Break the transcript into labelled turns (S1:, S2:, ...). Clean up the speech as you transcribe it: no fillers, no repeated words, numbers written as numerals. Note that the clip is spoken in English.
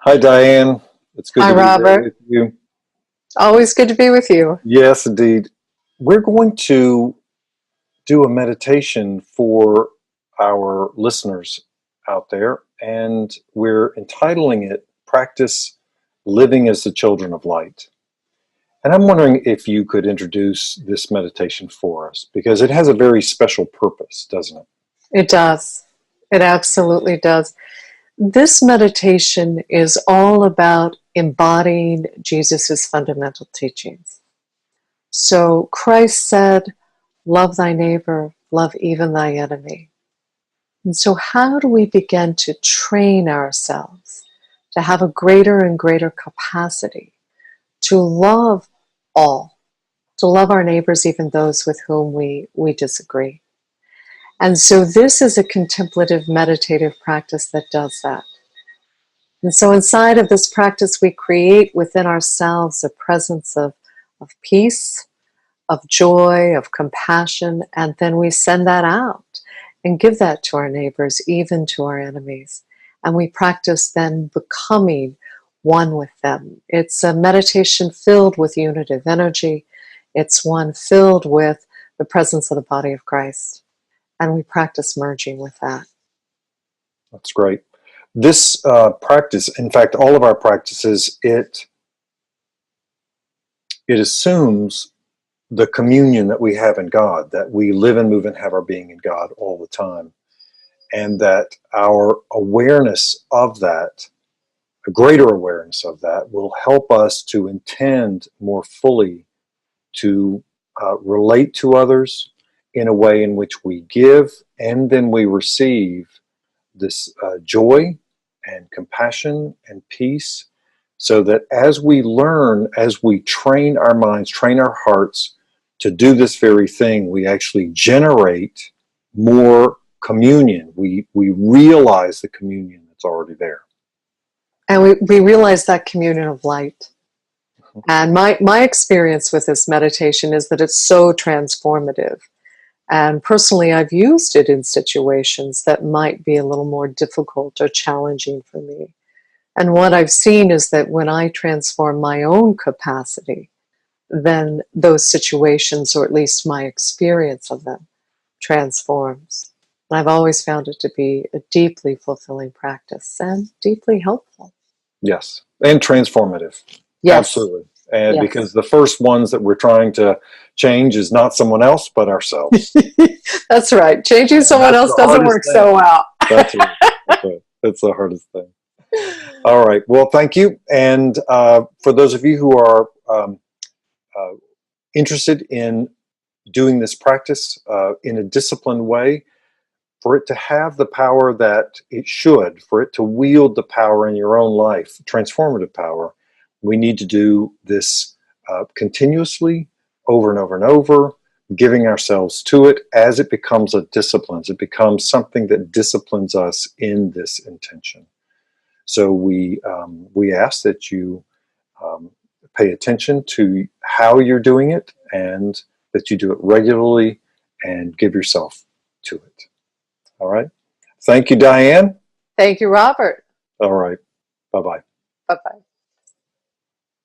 S1: Hi, Diane. It's good
S2: Hi,
S1: to be here
S2: Robert.
S1: with you.
S2: Always good to be with you.
S1: Yes, indeed. We're going to do a meditation for our listeners out there, and we're entitling it Practice Living as the Children of Light. And I'm wondering if you could introduce this meditation for us, because it has a very special purpose, doesn't it?
S2: It does. It absolutely does. This meditation is all about embodying Jesus's fundamental teachings. So Christ said, love thy neighbor, love even thy enemy. And so how do we begin to train ourselves to have a greater and greater capacity to love all, to love our neighbors, even those with whom we disagree? And so this is a contemplative meditative practice that does that. And so inside of this practice, we create within ourselves a presence of peace, of joy, of compassion, and then we send that out and give that to our neighbors, even to our enemies. And we practice then becoming one with them. It's a meditation filled with unitive energy. It's one filled with the presence of the body of Christ. And we practice merging with that.
S1: That's great. This practice, in fact, all of our practices, it assumes the communion that we have in God, that we live and move and have our being in God all the time, and that our awareness of that, a greater awareness of that, will help us to intend more fully to relate to others in a way in which we give and then we receive this joy and compassion and peace, so that as we learn, as we train our minds, train our hearts to do this very thing, we actually generate more communion. We realize the communion that's already there.
S2: And we realize that communion of light. And my experience with this meditation is that it's so transformative. And personally, I've used it in situations that might be a little more difficult or challenging for me. And what I've seen is that when I transform my own capacity, then those situations, or at least my experience of them, transforms. And I've always found it to be a deeply fulfilling practice and deeply helpful.
S1: Yes, and transformative.
S2: Yes,
S1: Absolutely. And because
S2: yes.
S1: the first ones that we're trying to change is not someone else, but ourselves.
S2: That's right. Changing
S1: And
S2: someone
S1: that's
S2: else
S1: the
S2: doesn't
S1: hardest
S2: work
S1: thing.
S2: so well.
S1: That's right. That's right. That's the hardest thing. All right. Well, thank you. And for those of you who are uh, interested in doing this practice in a disciplined way, for it to have the power that it should, for it to wield the power in your own life, transformative power, we need to do this continuously, over and over and over, giving ourselves to it as it becomes a discipline. It becomes something that disciplines us in this intention. So we ask that you um, pay attention to how you're doing it, and that you do it regularly and give yourself to it. All right. Thank you, Diane.
S2: Thank you, Robert.
S1: All right. Bye bye.
S2: Bye bye.